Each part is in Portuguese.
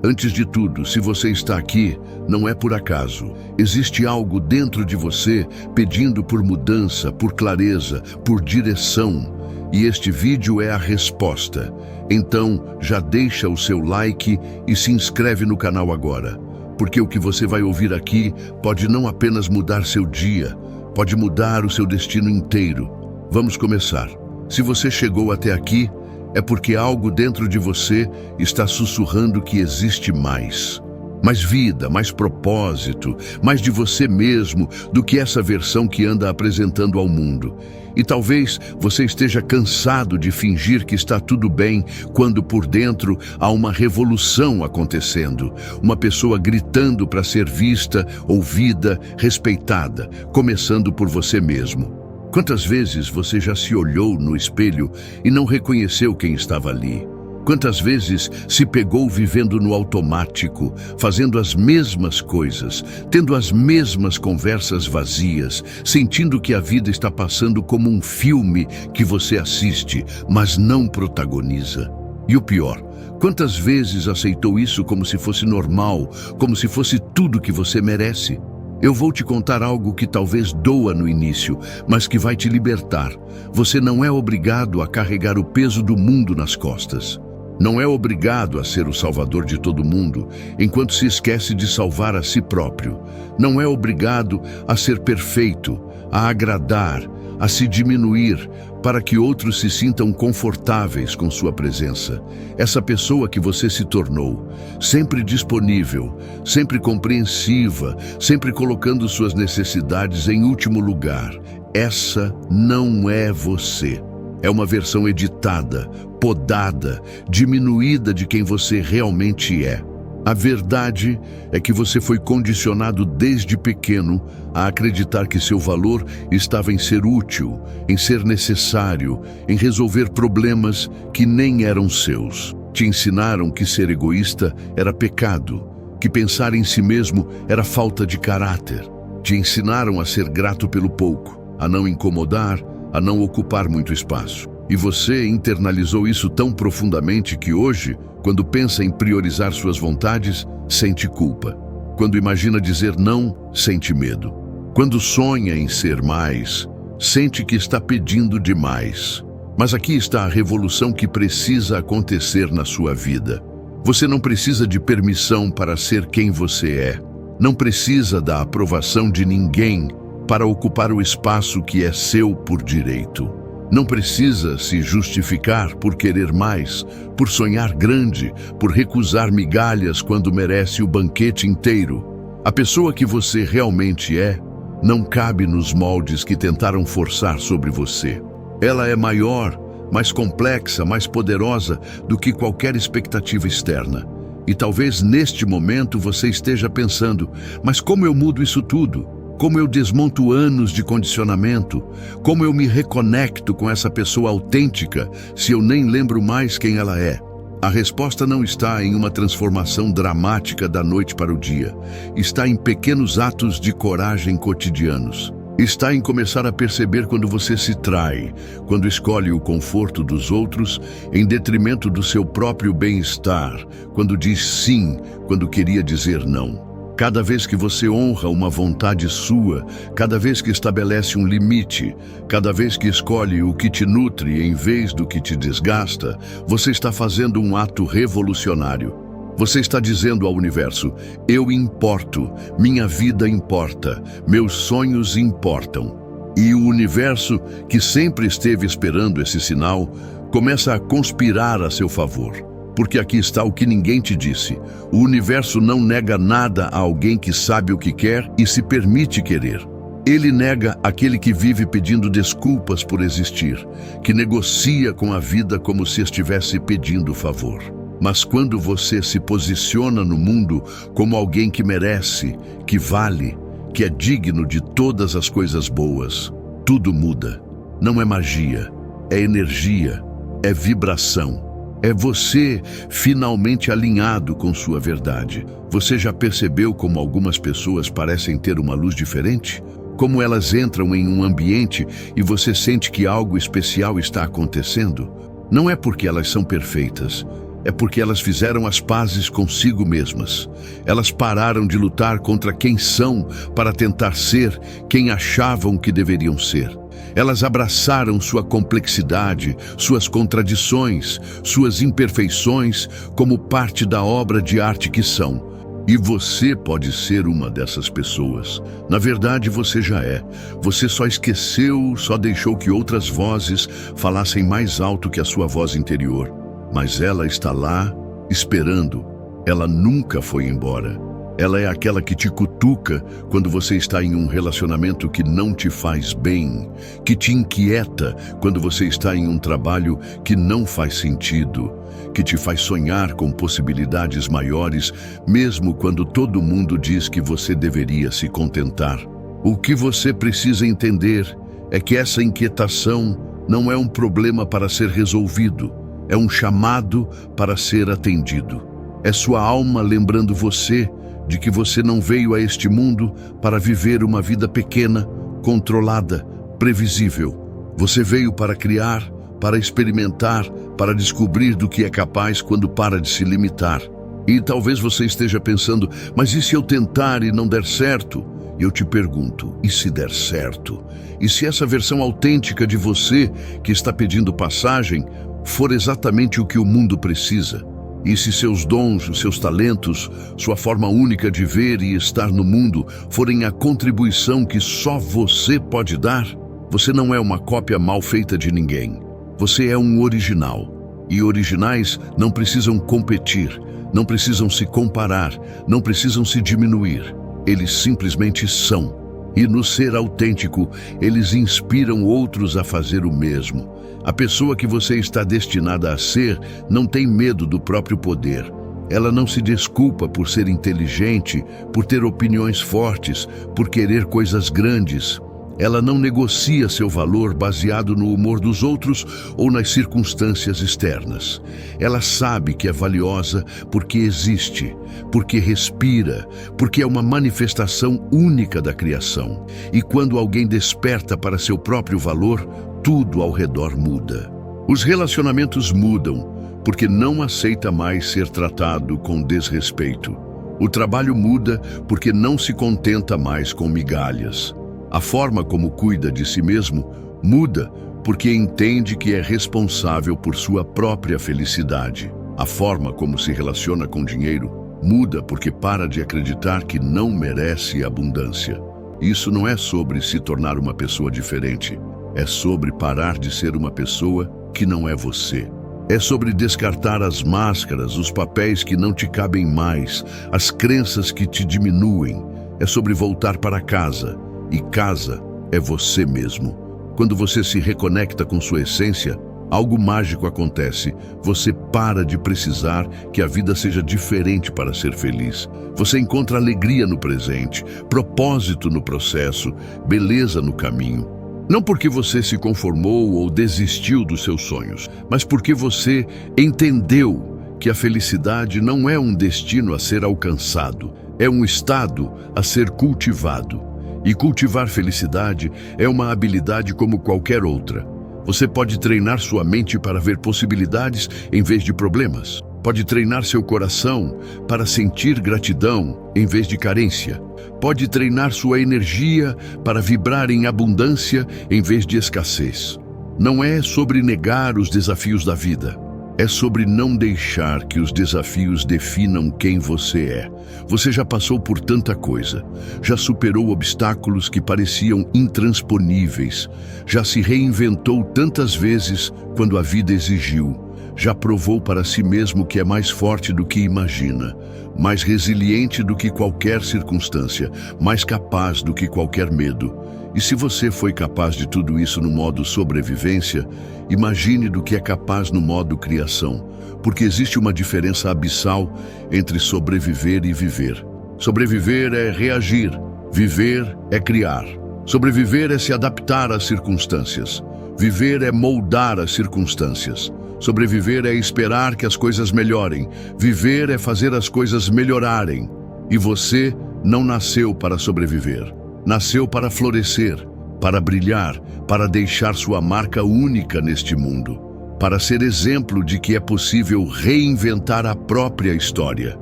Antes de tudo, se você está aqui, não é por acaso. Existe algo dentro de você pedindo por mudança, por clareza, por direção. E este vídeo é a resposta. Então, já deixa o seu like e se inscreve no canal agora. Porque o que você vai ouvir aqui pode não apenas mudar seu dia, pode mudar o seu destino inteiro. Vamos começar. Se você chegou até aqui, é porque algo dentro de você está sussurrando que existe mais. Mais vida, mais propósito, mais de você mesmo do que essa versão que anda apresentando ao mundo. E talvez você esteja cansado de fingir que está tudo bem, quando por dentro há uma revolução acontecendo. Uma pessoa gritando para ser vista, ouvida, respeitada, começando por você mesmo. Quantas vezes você já se olhou no espelho e não reconheceu quem estava ali? Quantas vezes se pegou vivendo no automático, fazendo as mesmas coisas, tendo as mesmas conversas vazias, sentindo que a vida está passando como um filme que você assiste, mas não protagoniza? E o pior, quantas vezes aceitou isso como se fosse normal, como se fosse tudo que você merece? Eu vou te contar algo que talvez doa no início, mas que vai te libertar. Você não é obrigado a carregar o peso do mundo nas costas. Não é obrigado a ser o salvador de todo mundo, enquanto se esquece de salvar a si próprio. Não é obrigado a ser perfeito, a agradar, a se diminuir, para que outros se sintam confortáveis com sua presença. Essa pessoa que você se tornou, sempre disponível, sempre compreensiva, sempre colocando suas necessidades em último lugar, essa não é você. É uma versão editada, podada, diminuída de quem você realmente é. A verdade é que você foi condicionado desde pequeno a acreditar que seu valor estava em ser útil, em ser necessário, em resolver problemas que nem eram seus. Te ensinaram que ser egoísta era pecado, que pensar em si mesmo era falta de caráter. Te ensinaram a ser grato pelo pouco, a não incomodar, a não ocupar muito espaço. E você internalizou isso tão profundamente que hoje, quando pensa em priorizar suas vontades, sente culpa. Quando imagina dizer não, sente medo. Quando sonha em ser mais, sente que está pedindo demais. Mas aqui está a revolução que precisa acontecer na sua vida. Você não precisa de permissão para ser quem você é. Não precisa da aprovação de ninguém para ocupar o espaço que é seu por direito. Não precisa se justificar por querer mais, por sonhar grande, por recusar migalhas quando merece o banquete inteiro. A pessoa que você realmente é não cabe nos moldes que tentaram forçar sobre você. Ela é maior, mais complexa, mais poderosa do que qualquer expectativa externa. E talvez neste momento você esteja pensando, mas como eu mudo isso tudo? Como eu desmonto anos de condicionamento? Como eu me reconecto com essa pessoa autêntica se eu nem lembro mais quem ela é? A resposta não está em uma transformação dramática da noite para o dia. Está em pequenos atos de coragem cotidianos. Está em começar a perceber quando você se trai, quando escolhe o conforto dos outros em detrimento do seu próprio bem-estar, quando diz sim, quando queria dizer não. Cada vez que você honra uma vontade sua, cada vez que estabelece um limite, cada vez que escolhe o que te nutre em vez do que te desgasta, você está fazendo um ato revolucionário. Você está dizendo ao universo, eu importo, minha vida importa, meus sonhos importam. E o universo, que sempre esteve esperando esse sinal, começa a conspirar a seu favor. Porque aqui está o que ninguém te disse. O universo não nega nada a alguém que sabe o que quer e se permite querer. Ele nega aquele que vive pedindo desculpas por existir, que negocia com a vida como se estivesse pedindo favor. Mas quando você se posiciona no mundo como alguém que merece, que vale, que é digno de todas as coisas boas, tudo muda. Não é magia, é energia, é vibração. É você finalmente alinhado com sua verdade. Você já percebeu como algumas pessoas parecem ter uma luz diferente? Como elas entram em um ambiente e você sente que algo especial está acontecendo? Não é porque elas são perfeitas, é porque elas fizeram as pazes consigo mesmas. Elas pararam de lutar contra quem são para tentar ser quem achavam que deveriam ser. Elas abraçaram sua complexidade, suas contradições, suas imperfeições como parte da obra de arte que são. E você pode ser uma dessas pessoas. Na verdade, você já é. Você só esqueceu, só deixou que outras vozes falassem mais alto que a sua voz interior. Mas ela está lá, esperando. Ela nunca foi embora. Ela é aquela que te cutuca quando você está em um relacionamento que não te faz bem, que te inquieta quando você está em um trabalho que não faz sentido, que te faz sonhar com possibilidades maiores, mesmo quando todo mundo diz que você deveria se contentar. O que você precisa entender é que essa inquietação não é um problema para ser resolvido, é um chamado para ser atendido. É sua alma lembrando você de que você não veio a este mundo para viver uma vida pequena, controlada, previsível. Você veio para criar, para experimentar, para descobrir do que é capaz quando para de se limitar. E talvez você esteja pensando, mas e se eu tentar e não der certo? Eu te pergunto, e se der certo? E se essa versão autêntica de você, que está pedindo passagem, for exatamente o que o mundo precisa? E se seus dons, seus talentos, sua forma única de ver e estar no mundo forem a contribuição que só você pode dar? Você não é uma cópia mal feita de ninguém. Você é um original. E originais não precisam competir, não precisam se comparar, não precisam se diminuir. Eles simplesmente são. E no ser autêntico, eles inspiram outros a fazer o mesmo. A pessoa que você está destinada a ser não tem medo do próprio poder. Ela não se desculpa por ser inteligente, por ter opiniões fortes, por querer coisas grandes. Ela não negocia seu valor baseado no humor dos outros ou nas circunstâncias externas. Ela sabe que é valiosa porque existe, porque respira, porque é uma manifestação única da criação. E quando alguém desperta para seu próprio valor, tudo ao redor muda. Os relacionamentos mudam porque não aceita mais ser tratado com desrespeito. O trabalho muda porque não se contenta mais com migalhas. A forma como cuida de si mesmo muda porque entende que é responsável por sua própria felicidade. A forma como se relaciona com dinheiro muda porque para de acreditar que não merece abundância. Isso não é sobre se tornar uma pessoa diferente. É sobre parar de ser uma pessoa que não é você. É sobre descartar as máscaras, os papéis que não te cabem mais, as crenças que te diminuem. É sobre voltar para casa. E casa é você mesmo. Quando você se reconecta com sua essência, algo mágico acontece. Você para de precisar que a vida seja diferente para ser feliz. Você encontra alegria no presente, propósito no processo, beleza no caminho. Não porque você se conformou ou desistiu dos seus sonhos, mas porque você entendeu que a felicidade não é um destino a ser alcançado, é um estado a ser cultivado. E cultivar felicidade é uma habilidade como qualquer outra. Você pode treinar sua mente para ver possibilidades em vez de problemas. Pode treinar seu coração para sentir gratidão em vez de carência. Pode treinar sua energia para vibrar em abundância em vez de escassez. Não é sobre negar os desafios da vida. É sobre não deixar que os desafios definam quem você é. Você já passou por tanta coisa, já superou obstáculos que pareciam intransponíveis, já se reinventou tantas vezes quando a vida exigiu, já provou para si mesmo que é mais forte do que imagina, mais resiliente do que qualquer circunstância, mais capaz do que qualquer medo. E se você foi capaz de tudo isso no modo sobrevivência, imagine do que é capaz no modo criação, porque existe uma diferença abissal entre sobreviver e viver. Sobreviver é reagir, viver é criar. Sobreviver é se adaptar às circunstâncias. Viver é moldar as circunstâncias. Sobreviver é esperar que as coisas melhorem. Viver é fazer as coisas melhorarem. E você não nasceu para sobreviver. Nasceu para florescer, para brilhar, para deixar sua marca única neste mundo. para ser exemplo de que é possível reinventar a própria história,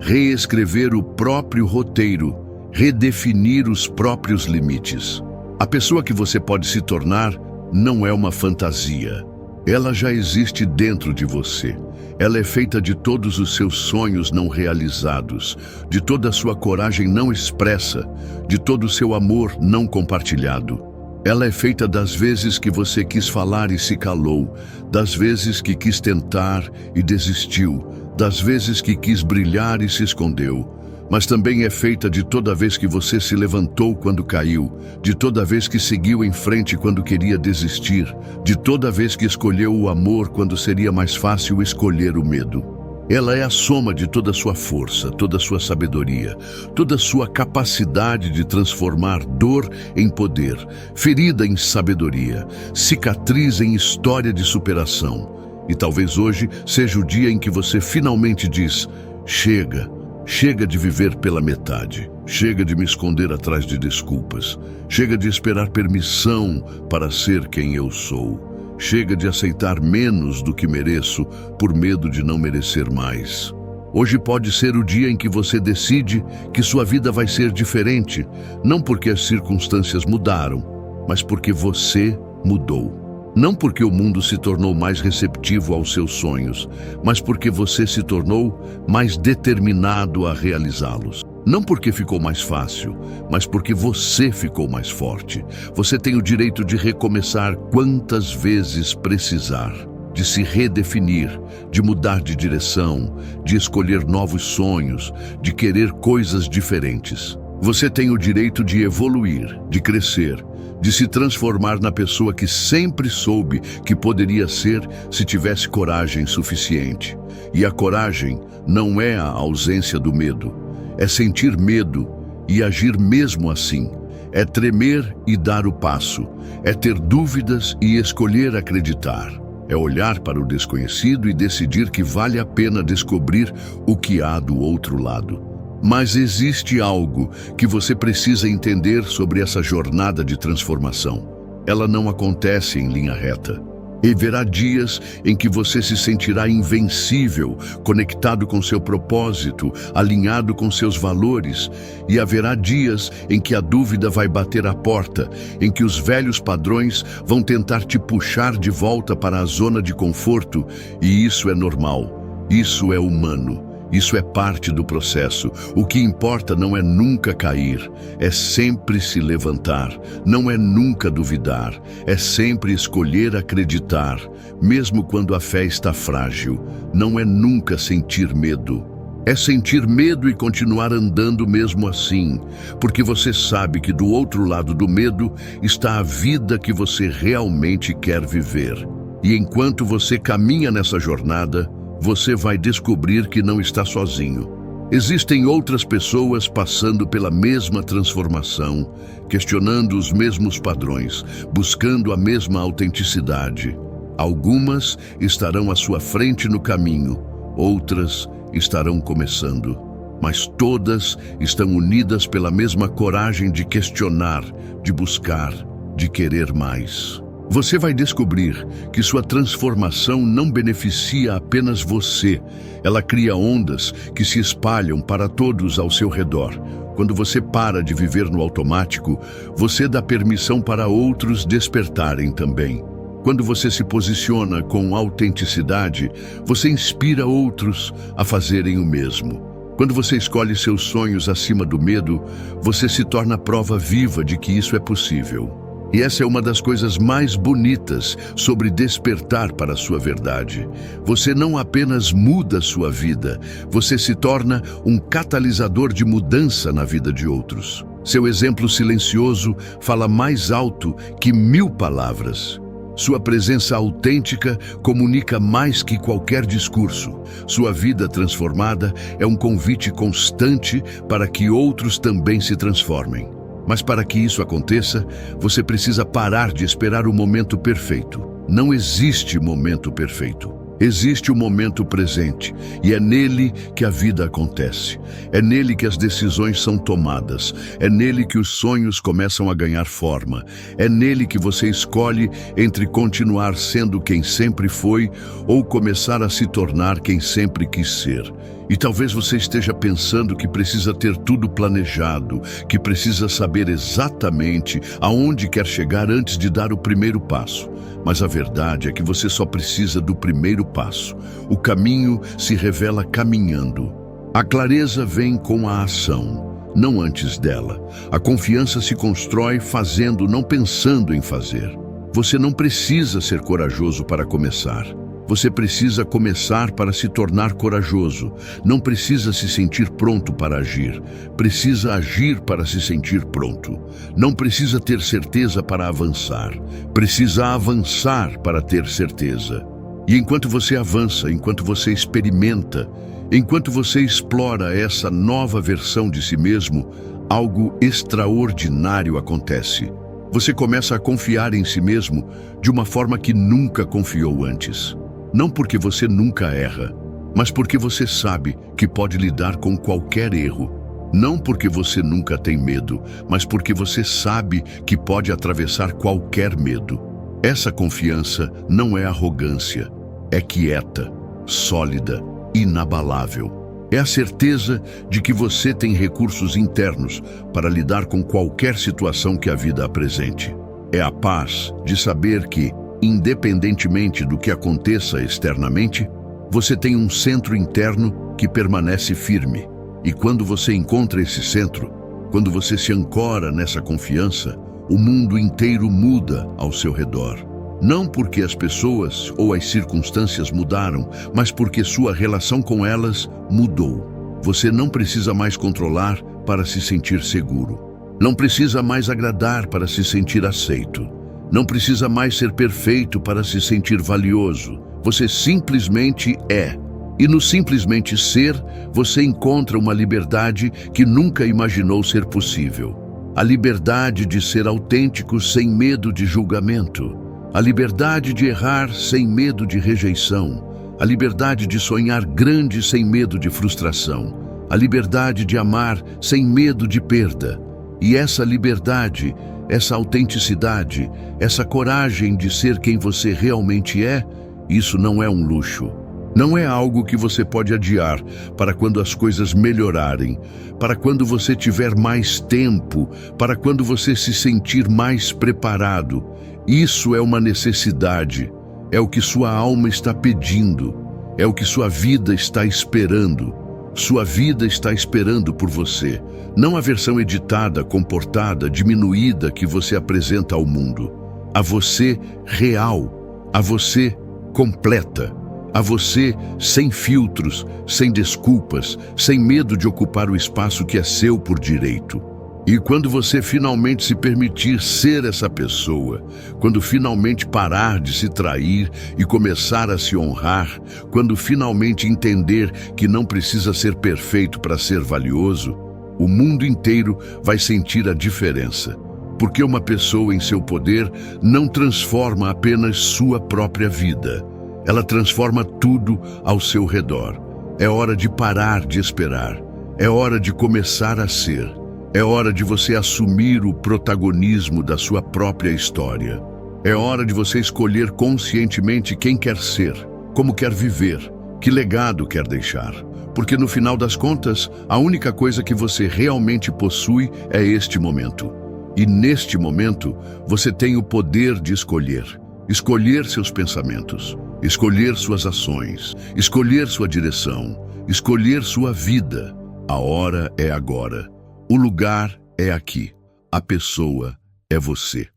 reescrever o próprio roteiro, redefinir os próprios limites. A pessoa que você pode se tornar não é uma fantasia. Ela já existe dentro de você. Ela é feita de todos os seus sonhos não realizados, de toda a sua coragem não expressa, de todo o seu amor não compartilhado. Ela é feita das vezes que você quis falar e se calou, das vezes que quis tentar e desistiu, das vezes que quis brilhar e se escondeu. Mas também é feita de toda vez que você se levantou quando caiu, de toda vez que seguiu em frente quando queria desistir, de toda vez que escolheu o amor quando seria mais fácil escolher o medo. Ela é a soma de toda a sua força, toda a sua sabedoria, toda a sua capacidade de transformar dor em poder, ferida em sabedoria, cicatriz em história de superação. E talvez hoje seja o dia em que você finalmente diz: chega. Chega de viver pela metade. Chega de me esconder atrás de desculpas. Chega de esperar permissão para ser quem eu sou. Chega de aceitar menos do que mereço por medo de não merecer mais. Hoje pode ser o dia em que você decide que sua vida vai ser diferente, não porque as circunstâncias mudaram, mas porque você mudou. Não porque o mundo se tornou mais receptivo aos seus sonhos, mas porque você se tornou mais determinado a realizá-los. Não porque ficou mais fácil, mas porque você ficou mais forte. Você tem o direito de recomeçar quantas vezes precisar, de se redefinir, de mudar de direção, de escolher novos sonhos, de querer coisas diferentes. Você tem o direito de evoluir, de crescer, de se transformar na pessoa que sempre soube que poderia ser se tivesse coragem suficiente. E a coragem não é a ausência do medo, é sentir medo e agir mesmo assim. É tremer e dar o passo, é ter dúvidas e escolher acreditar. É olhar para o desconhecido e decidir que vale a pena descobrir o que há do outro lado. Mas existe algo que você precisa entender sobre essa jornada de transformação. Ela não acontece em linha reta. E haverá dias em que você se sentirá invencível, conectado com seu propósito, alinhado com seus valores. E haverá dias em que a dúvida vai bater à porta, em que os velhos padrões vão tentar te puxar de volta para a zona de conforto. E isso é normal, isso é humano. Isso é parte do processo. O que importa não é nunca cair, é sempre se levantar. Não é nunca duvidar, é sempre escolher acreditar, mesmo quando a fé está frágil. Não é nunca sentir medo. É sentir medo e continuar andando mesmo assim, porque você sabe que do outro lado do medo está a vida que você realmente quer viver. E enquanto você caminha nessa jornada, você vai descobrir que não está sozinho. Existem outras pessoas passando pela mesma transformação, questionando os mesmos padrões, buscando a mesma autenticidade. Algumas estarão à sua frente no caminho, outras estarão começando. Mas todas estão unidas pela mesma coragem de questionar, de buscar, de querer mais. Você vai descobrir que sua transformação não beneficia apenas você. Ela cria ondas que se espalham para todos ao seu redor. Quando você para de viver no automático, você dá permissão para outros despertarem também. Quando você se posiciona com autenticidade, você inspira outros a fazerem o mesmo. Quando você escolhe seus sonhos acima do medo, você se torna prova viva de que isso é possível. E essa é uma das coisas mais bonitas sobre despertar para a sua verdade. Você não apenas muda sua vida, você se torna um catalisador de mudança na vida de outros. Seu exemplo silencioso fala mais alto que 1000 palavras. Sua presença autêntica comunica mais que qualquer discurso. Sua vida transformada é um convite constante para que outros também se transformem. Mas para que isso aconteça, você precisa parar de esperar o momento perfeito. Não existe momento perfeito. Existe o momento presente, e é nele que a vida acontece. É nele que as decisões são tomadas. É nele que os sonhos começam a ganhar forma. É nele que você escolhe entre continuar sendo quem sempre foi ou começar a se tornar quem sempre quis ser. E talvez você esteja pensando que precisa ter tudo planejado, que precisa saber exatamente aonde quer chegar antes de dar o primeiro passo. Mas a verdade é que você só precisa do primeiro passo. O caminho se revela caminhando. A clareza vem com a ação, não antes dela. A confiança se constrói fazendo, não pensando em fazer. Você não precisa ser corajoso para começar. Você precisa começar para se tornar corajoso. Não precisa se sentir pronto para agir. Precisa agir para se sentir pronto. Não precisa ter certeza para avançar. Precisa avançar para ter certeza. E enquanto você avança, enquanto você experimenta, enquanto você explora essa nova versão de si mesmo, algo extraordinário acontece. Você começa a confiar em si mesmo de uma forma que nunca confiou antes. Não porque você nunca erra, mas porque você sabe que pode lidar com qualquer erro. Não porque você nunca tem medo, mas porque você sabe que pode atravessar qualquer medo. Essa confiança não é arrogância, é quieta, sólida, inabalável. É a certeza de que você tem recursos internos para lidar com qualquer situação que a vida apresente. É a paz de saber que, independentemente do que aconteça externamente, você tem um centro interno que permanece firme. E quando você encontra esse centro, quando você se ancora nessa confiança, o mundo inteiro muda ao seu redor. Não porque as pessoas ou as circunstâncias mudaram, mas porque sua relação com elas mudou. Você não precisa mais controlar para se sentir seguro. Não precisa mais agradar para se sentir aceito. Não precisa mais ser perfeito para se sentir valioso. Você simplesmente é. E no simplesmente ser, você encontra uma liberdade que nunca imaginou ser possível. A liberdade de ser autêntico sem medo de julgamento. A liberdade de errar sem medo de rejeição. A liberdade de sonhar grande sem medo de frustração. A liberdade de amar sem medo de perda. E essa liberdade, essa autenticidade, essa coragem de ser quem você realmente é, isso não é um luxo. Não é algo que você pode adiar para quando as coisas melhorarem, para quando você tiver mais tempo, para quando você se sentir mais preparado. Isso é uma necessidade, é o que sua alma está pedindo, é o que sua vida está esperando. Sua vida está esperando por você, não a versão editada, comportada, diminuída que você apresenta ao mundo. A você real, a você completa, a você sem filtros, sem desculpas, sem medo de ocupar o espaço que é seu por direito. E quando você finalmente se permitir ser essa pessoa, quando finalmente parar de se trair e começar a se honrar, quando finalmente entender que não precisa ser perfeito para ser valioso, o mundo inteiro vai sentir a diferença. Porque uma pessoa em seu poder não transforma apenas sua própria vida. Ela transforma tudo ao seu redor. É hora de parar de esperar. É hora de começar a ser. É hora de você assumir o protagonismo da sua própria história. É hora de você escolher conscientemente quem quer ser, como quer viver, que legado quer deixar. Porque no final das contas, a única coisa que você realmente possui é este momento. E neste momento, você tem o poder de escolher. Escolher seus pensamentos, escolher suas ações, escolher sua direção, escolher sua vida. A hora é agora. O lugar é aqui. A pessoa é você.